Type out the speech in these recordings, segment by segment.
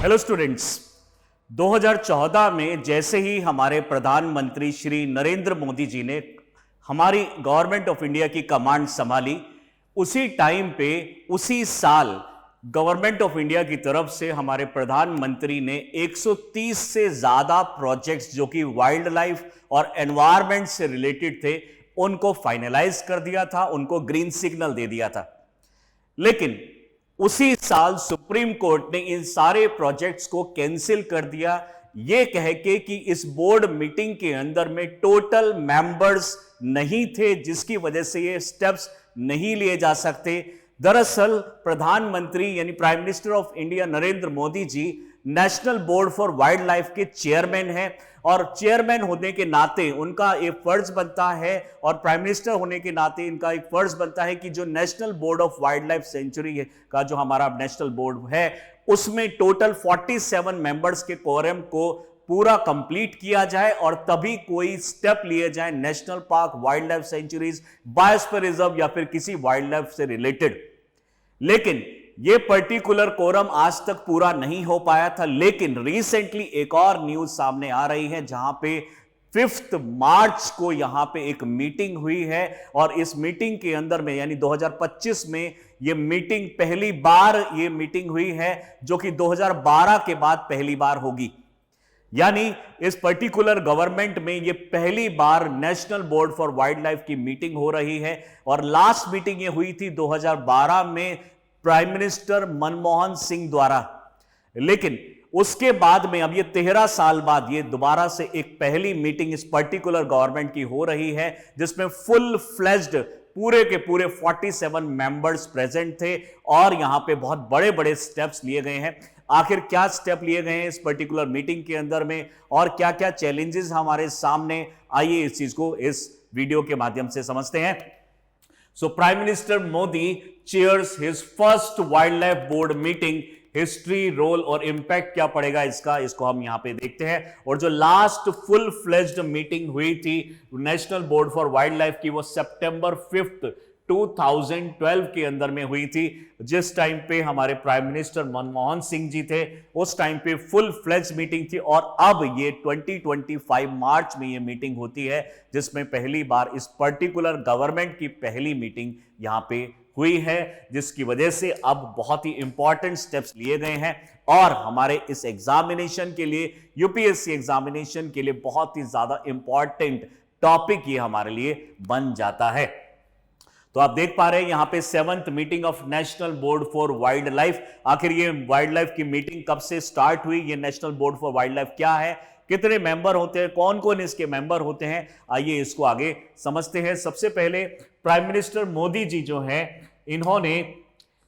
Hello students. 2014 में जैसे ही हमारे प्रधानमंत्री श्री नरेंद्र मोदी जी ने हमारी गवर्नमेंट ऑफ इंडिया की कमांड संभाली, उसी टाइम पे उसी साल गवर्नमेंट ऑफ इंडिया की तरफ से हमारे प्रधानमंत्री ने 130 से ज्यादा प्रोजेक्ट्स जो कि वाइल्ड लाइफ और एनवायरनमेंट से रिलेटेड थे उनको फाइनलाइज कर दिया था, उनको ग्रीन सिग्नल दे दिया था। लेकिन उसी साल सुप्रीम कोर्ट ने इन सारे प्रोजेक्ट्स को कैंसिल कर दिया, यह कह के कि इस बोर्ड मीटिंग के अंदर में टोटल मेंबर्स नहीं थे, जिसकी वजह से ये स्टेप्स नहीं लिए जा सकते। दरअसल प्रधानमंत्री यानी prime minister of India Narendra Modi ji national board for wildlife के चेयरमैन हैं और चेयरमैन होने के नाते उनका एक फर्ज बनता है और प्राइम मिनिस्टर होने के नाते इनका एक फर्ज बनता है कि जो national board of wild life sanctuary का जो हमारा नेशनल बोर्ड है उसमें टोटल 47 मेंबर्स के कोरम को पूरा कंप्लीट किया जाए और तभी कोई स्टेप लिए जाए national park, wild life sanctuaries, biosphere reserve या फिर किसी वाइल्ड लाइफ से रिलेटेड। लेकिन यह पर्टिकुलर कोरम आज तक पूरा नहीं हो पाया था। लेकिन रिसेंटली एक और न्यूज सामने आ रही है जहां पे 5 मार्च को यहां पे एक मीटिंग हुई है और इस मीटिंग के अंदर में यानी 2025 में यह मीटिंग पहली बार ये मीटिंग हुई है जो कि 2012 के बाद पहली बार होगी। यानी इस पर्टिकुलर गवर्नमेंट में यह पहली बार national board for wildlife की मीटिंग हो रही है और लास्ट मीटिंग ये हुई थी 2012 में प्राइम मिनिस्टर मनमोहन सिंह द्वारा। लेकिन उसके बाद में अब ये 13 साल बाद ये दोबारा से एक पहली मीटिंग इस पर्टिकुलर गवर्नमेंट की हो रही है जिसमें फुल फ्लेज्ड पूरे के पूरे 47 मेंबर्स प्रेजेंट थे और यहां पे बहुत बड़े बड़े स्टेप्स लिए गए हैं। आखिर क्या स्टेप लिए गए हैं इस पर्टिकुलर मीटिंग के अंदर में और क्या क्या चैलेंजेस हमारे सामने, आइए इस चीज को इस वीडियो के माध्यम से समझते हैं। So Prime Minister Modi chairs his first wildlife board meeting. History, role और इंपैक्ट क्या पड़ेगा इसको हम यहां पे देखते हैं। और जो लास्ट फुल फ्लेज्ड मीटिंग हुई थी national board for wildlife की वो सितंबर 5 2012 के अंदर में हुई थी, जिस टाइम पे हमारे प्राइम मिनिस्टर मनमोहन सिंह जी थे। उस टाइम पे फुल फ्लेज मीटिंग थी और अब ये 2025 मार्च में ये मीटिंग होती है जिसमें पहली बार इस पर्टिकुलर गवर्नमेंट की पहली मीटिंग यहां पे हुई है, जिसकी वजह से अब बहुत ही इंपॉर्टेंट स्टेप्स लिए गए हैं और हमारे इस एग्जामिनेशन के लिए, यूपीएससी एग्जामिनेशन के लिए बहुत ही ज्यादा इंपॉर्टेंट टॉपिक ये हमारे लिए बन जाता है। तो आप देख पा रहे हैं यहां पे 7th meeting of national board for wild life. आखिर ये वाइल्ड लाइफ की मीटिंग कब से स्टार्ट हुई, ये national board for wild life क्या है, कितने मेंबर होते हैं, कौन कौन इसके मेंबर होते हैं, आइए इसको आगे समझते हैं। सबसे पहले प्राइम मिनिस्टर मोदी जी जो हैं इन्होंने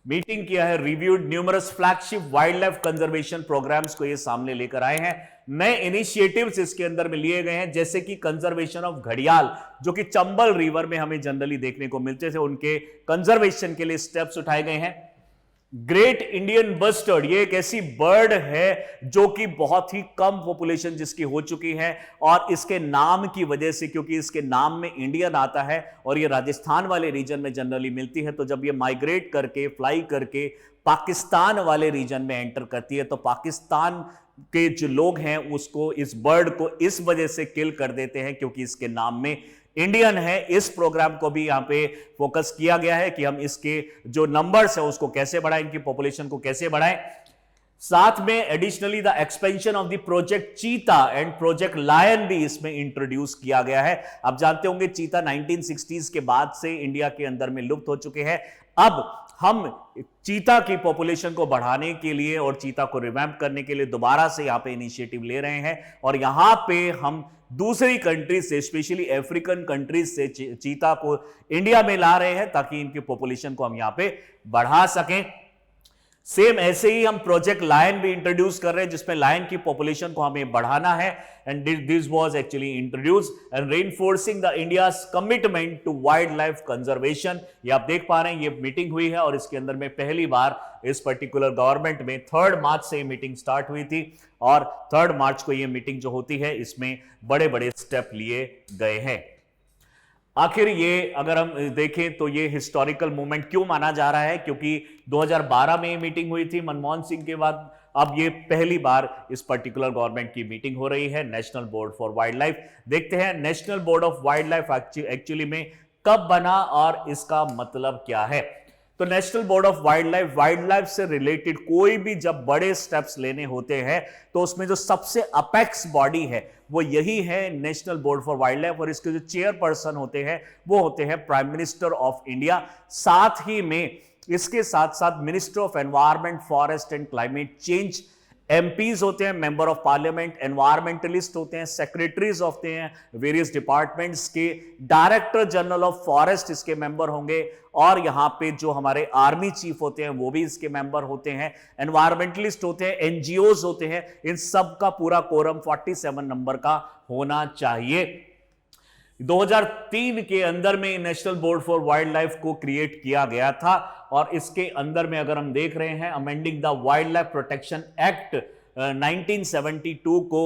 मीटिंग किया है, reviewed numerous flagship wildlife conservation programmes को ये सामने लेकर आए हैं। नए इनिशिएटिव्स इसके अंदर में लिए गए हैं जैसे कि कंजर्वेशन ऑफ घड़ियाल जो कि चंबल रिवर में हमें जनरली देखने को मिलते थे, उनके कंजर्वेशन के लिए स्टेप्स उठाए गए हैं। ग्रेट इंडियन बस्टर्ड, ये एक ऐसी बर्ड है जो कि बहुत ही कम पॉपुलेशन जिसकी हो चुकी है और इसके नाम की वजह से, क्योंकि इसके नाम में इंडियन आता है और ये राजस्थान वाले रीजन में जनरली मिलती है, तो जब ये माइग्रेट करके फ्लाई करके पाकिस्तान वाले रीजन में एंटर करती है तो पाकिस्तान के जो लोग हैं उसको, इस बर्ड को इस वजह से किल कर देते हैं क्योंकि इसके नाम में इंडियन है। इस प्रोग्राम को भी यहां पे फोकस किया गया है कि हम इसके जो नंबर्स है उसको कैसे बढ़ाएं, इनकी पॉपुलेशन को कैसे बढ़ाएं। साथ में additionally the expansion of the project cheetah and project lion भी इसमें इंट्रोड्यूस किया गया है। आप जानते होंगे चीता 1960s के बाद से इंडिया के अंदर में लुप्त हो चुके हैं। अब हम चीता की पॉपुलेशन को बढ़ाने के लिए और चीता को रिवैम्प करने के लिए दोबारा से यहां पे इनिशिएटिव ले रहे हैं और यहां पे हम दूसरी कंट्रीज से, स्पेशली अफ्रीकन कंट्रीज से चीता को इंडिया में ला रहे हैं ताकि इनकी पॉपुलेशन को हम यहां पे बढ़ा सकें। सेम ऐसे ही हम प्रोजेक्ट लायन भी इंट्रोड्यूस कर रहे हैं जिसमें लायन की पॉपुलेशन को हमें बढ़ाना है and this was actually introduce and reinforcing the India's commitment to wildlife conservation. ये आप देख पा रहे हैं, ये मीटिंग हुई है और इसके अंदर में पहली बार इस पर्टिकुलर गवर्नमेंट में 3 मार्च से ये मीटिंग स्टार्ट हुई थी और 3 मार्च को ये मीटिंग जो होती है इसमें बड़े बड़े स्टेप लिए गए हैं। आखिर ये अगर हम देखें तो ये हिस्टोरिकल मूवमेंट क्यों माना जा रहा है, क्योंकि 2012 में ये मीटिंग हुई थी मनमोहन सिंह के बाद। अब ये पहली बार इस पर्टिकुलर गवर्नमेंट की मीटिंग हो रही है, national board for wild life. देखते हैं national board of wild life actually में कब बना और इसका मतलब क्या है। तो national board of wild life से रिलेटेड कोई भी जब बड़े स्टेप्स लेने होते हैं तो उसमें जो सबसे अपेक्स बॉडी है वो यही है, national board for wild life. और इसके जो चेयरपर्सन होते हैं वो होते हैं प्राइम मिनिस्टर ऑफ इंडिया। साथ ही में इसके साथ साथ minister of environment, forest and climate change, MPs होते हैं, मेंबर ऑफ पार्लियामेंट, एनवायरमेंटलिस्ट होते हैं, सेक्रेटरीज होते हैं वेरियस डिपार्टमेंट्स के, डायरेक्टर जनरल ऑफ फॉरेस्ट इसके मेंबर होंगे, और यहां पे जो हमारे आर्मी चीफ होते हैं वो भी इसके मेंबर होते हैं, एनवायरमेंटलिस्ट होते हैं, एनजीओज होते हैं। इन सब का पूरा कोरम 47 नंबर का होना चाहिए। 2003 के अंदर में national board for wild life को क्रिएट किया गया था, और इसके अंदर में अगर हम देख रहे हैं amending the wild life protection act 1972 को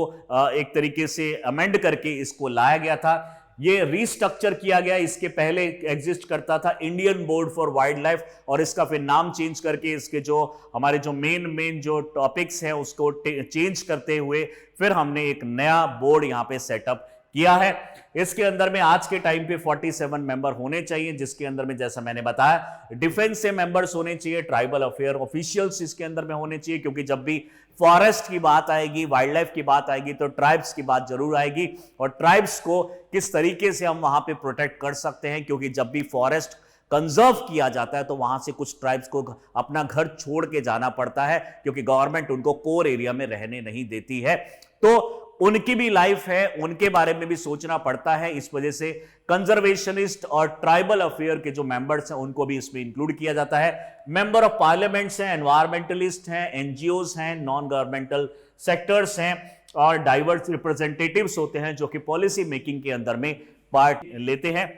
एक तरीके से अमेंड करके इसको लाया गया था। ये रिस्ट्रक्चर किया गया, इसके पहले एग्जिस्ट करता था Indian board for wild life, और इसका फिर नाम चेंज करके इसके जो हमारे जो मेन जो टॉपिक्स हैं उसको चेंज करते हुए फिर हमने एक नया बोर्ड यहां पे सेटअप किया है। इसके अंदर में आज के टाइम पे 47 मेंबर होने चाहिए, जिसके अंदर में जैसा मैंने बताया डिफेंस से मेंबर्स होने चाहिए, ट्राइबल अफेयर ऑफिशियल्स इसके अंदर में होने चाहिए, क्योंकि जब भी फॉरेस्ट की बात आएगी, वाइल्ड लाइफ की बात आएगी तो ट्राइब्स की बात जरूर आएगी, और ट्राइब्स को किस तरीके से हम वहां पे प्रोटेक्ट कर सकते हैं, क्योंकि जब भी फॉरेस्ट कंजर्व किया जाता है तो वहां से कुछ ट्राइब्स को अपना घर छोड़ के जाना पड़ता है, क्योंकि गवर्नमेंट उनको कोर एरिया में रहने नहीं देती है। तो उनकी भी लाइफ है, उनके बारे में भी सोचना पड़ता है। इस वजह से कंजर्वेशनिस्ट और ट्राइबल अफेयर के जो मेंबर्स हैं उनको भी इसमें इंक्लूड किया जाता है। मेंबर ऑफ पार्लियामेंट्स हैं, एनवायरमेंटलिस्ट हैं, एनजीओज हैं, नॉन गवर्नमेंटल सेक्टर्स हैं, और डाइवर्स रिप्रेजेंटेटिव्स होते हैं जो कि पॉलिसी मेकिंग के अंदर में पार्ट लेते हैं।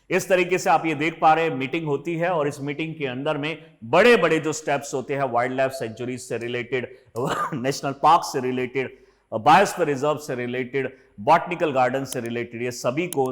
इस तरीके से आप ये देख पा रहे हैं मीटिंग होती है, और इस मीटिंग के अंदर में बड़े बड़े जो स्टेप्स होते हैं वाइल्ड लाइफ सेंचुरीज से रिलेटेड, नेशनल पार्क से रिलेटेड, बायोस्फीयर रिजर्व से रिलेटेड, बॉटनिकल गार्डन से रिलेटेड, ये सभी को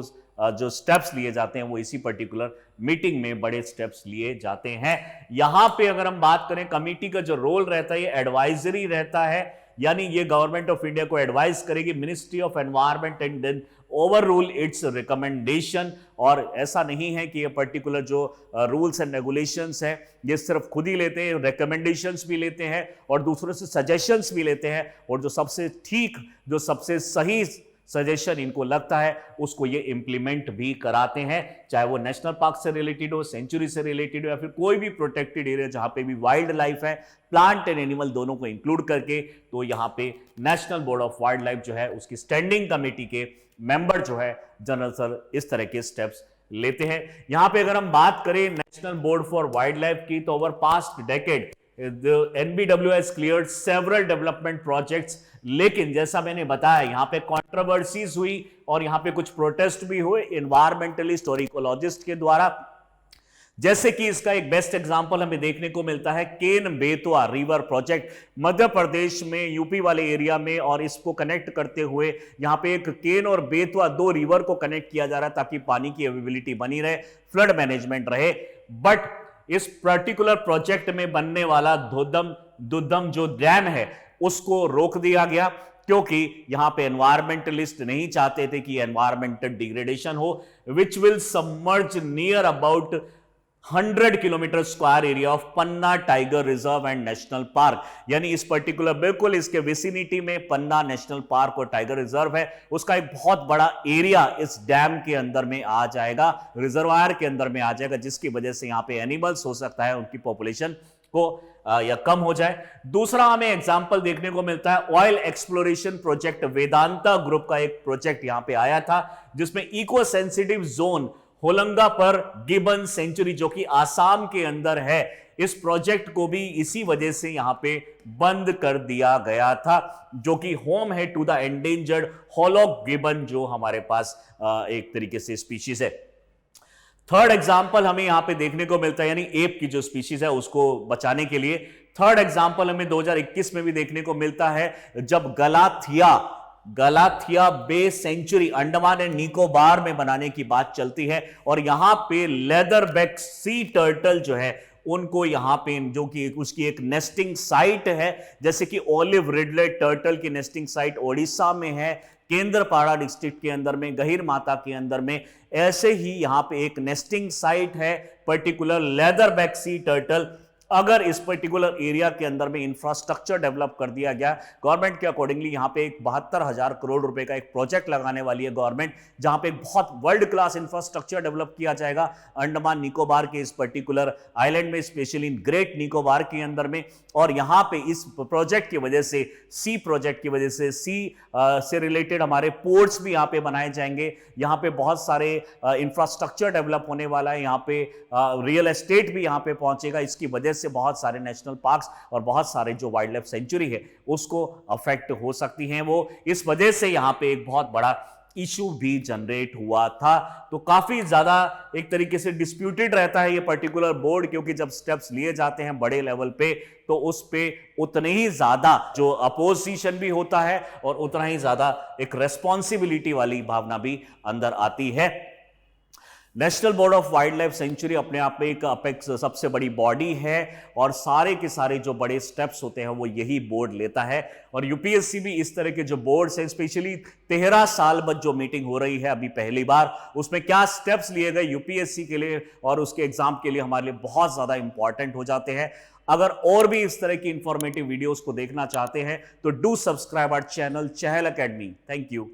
जो स्टेप्स लिए जाते हैं वो इसी पर्टिकुलर मीटिंग में बड़े स्टेप्स लिए जाते हैं। यहां पे अगर हम बात करें कमेटी का जो रोल रहता है ये एडवाइजरी रहता है, यानी ये गवर्नमेंट ऑफ इंडिया को एडवाइस करेगी, ministry of environment and then overrule its recommendation. और ऐसा नहीं है कि ये पर्टिकुलर जो रूल्स एंड रेगुलेशंस है ये सिर्फ खुद ही लेते हैं, रिकमेंडेशंस भी लेते हैं और दूसरों से सजेशंस भी लेते हैं, और जो सबसे ठीक, जो सबसे सही सजेशन इनको लगता है उसको ये इंप्लीमेंट भी कराते हैं, चाहे वो नेशनल पार्क से रिलेटेड हो, सेंचुरी से रिलेटेड हो, या फिर कोई भी प्रोटेक्टेड एरिया जहां पे भी वाइल्ड लाइफ है, प्लांट एंड एनिमल दोनों को इंक्लूड करके। तो यहां पे national board of wild life जो है उसकी स्टैंडिंग कमेटी के मेंबर जो है जनरल सर इस तरह के स्टेप्स लेते हैं। यहां पे अगर हम बात करें national board for wildlife की, तो over past decade the NBW has cleared several development projects, लेकिन जैसा मैंने बताया यहां पे कंट्रोवर्सीज हुई और यहां पे कुछ प्रोटेस्ट भी हुए इन्वायरमेंटलिस्ट और इकोलॉजिस्ट के द्वारा। जैसे कि इसका एक बेस्ट एग्जांपल हमें देखने को मिलता है केन बेतवा रिवर प्रोजेक्ट, मध्य प्रदेश में यूपी वाले एरिया में, और इसको कनेक्ट करते हुए यहां पे एक केन और बेतवा दो रिवर को कनेक्ट किया जा रहा है ताकि पानी की अवेलेबिलिटी बनी रहे, फ्लड मैनेजमेंट रहे। बट इस पर्टिकुलर प्रोजेक्ट में बनने वाला दुदम जो डैम है उसको रोक दिया गया, क्योंकि यहां पे एनवायरमेंटलिस्ट नहीं चाहते थे कि एनवायरमेंटल डिग्रेडेशन हो, which will submerge near about 100 kilometre square area of Panna tiger reserve and national park. यानी इस पर्टिकुलर बिल्कुल इसके विसिनिटी में पन्ना नेशनल पार्क और टाइगर रिजर्व है, उसका एक बहुत बड़ा एरिया इस डैम के अंदर में आ जाएगा, रिजर्वायर के अंदर में आ जाएगा, जिसकी वजह से यहां पे एनिमल्स हो सकता है उनकी पॉपुलेशन को या कम हो जाए। दूसरा हमें एग्जांपल देखने को मिलता है oil exploration project, Vedanta group का एक प्रोजेक्ट यहां पे आया था जिसमें इको सेंसिटिव जोन होलंगा पर गिबन सेंचुरी जो कि आसाम के अंदर है, इस प्रोजेक्ट को भी इसी वजह से यहां पे बंद कर दिया गया था, जो कि होम है टू द एंडेंजर्ड हॉलॉक गिबन जो हमारे पास एक तरीके से स्पीशीज है। थर्ड एग्जांपल हमें यहां पे देखने को मिलता है, यानी एप की जो स्पीशीज है उसको बचाने के लिए थर्ड एग्जांपल हमें 2021 में भी देखने को मिलता है, जब Galathea bay sanctuary Andaman and Nicobar में बनाने की बात चलती है, और यहां पे लेदरबैक सी टर्टल जो है उनको यहाँ पे जो कि उसकी एक नेस्टिंग साइट है, जैसे कि ओलिव रिडलेट टर्टल की नेस्टिंग साइट ओडिशा में है, केंद्रपाड़ा डिस्ट्रिक्ट के अंदर में, गहीर माता के अंदर में। ऐसे ही यहाँ पे एक नेस्टिंग साइट है पर्टिकुलर लेदरबैक सी टर्टल। अगर इस पर्टिकुलर एरिया के अंदर में इंफ्रास्ट्रक्चर डेवलप कर दिया गया गवर्नमेंट के अकॉर्डिंगली, यहाँ पे एक 72,000 करोड़ रुपए का एक प्रोजेक्ट लगाने वाली है गवर्नमेंट, जहां पे एक बहुत वर्ल्ड क्लास इंफ्रास्ट्रक्चर डेवलप किया जाएगा अंडमान निकोबार के इस पर्टिकुलर आइलैंड में, स्पेशली इन ग्रेट निकोबार के अंदर में। और यहाँ पे इस प्रोजेक्ट की वजह से, सी प्रोजेक्ट की वजह से, सी से रिलेटेड हमारे पोर्ट्स भी यहाँ पे बनाए जाएंगे। यहाँ पे बहुत सारे इंफ्रास्ट्रक्चर डेवलप होने वाला है, यहाँ पे रियल एस्टेट भी यहाँ पे पहुंचेगा। इसकी वजह से बहुत सारे नेशनल पार्क्स और बहुत सारे जो वाइल्ड लाइफ सेंचुरी है उसको अफेक्ट हो सकती हैं वो। इस वजह से यहाँ पे एक बहुत बड़ा इशू भी जनरेट हुआ था। तो काफी ज्यादा एक तरीके से डिस्प्यूटेड रहता है ये पर्टिकुलर बोर्ड, क्योंकि जब स्टेप्स लिए जाते हैं बड़े लेवल पे तो उस पे उतने ही ज्यादा जो अपोजिशन भी होता है और उतना ही ज्यादा एक रेस्पॉन्सिबिलिटी वाली भावना भी अंदर आती है। National board of wild life sanctuary अपने आप में एक अपेक्स सबसे बड़ी बॉडी है और सारे के सारे जो बड़े स्टेप्स होते हैं वो यही बोर्ड लेता है। और यूपीएससी भी इस तरह के जो बोर्ड्स हैं, स्पेशली 13 साल बाद जो मीटिंग हो रही है अभी पहली बार, उसमें क्या स्टेप्स लिए गए यूपीएससी के लिए और उसके एग्जाम के लिए हमारे लिए बहुत ज्यादा इंपॉर्टेंट हो जाते हैं। अगर और भी इस तरह की इंफॉर्मेटिव वीडियोस को देखना चाहते हैं तो do subscribe our channel Chahal academy. Thank you.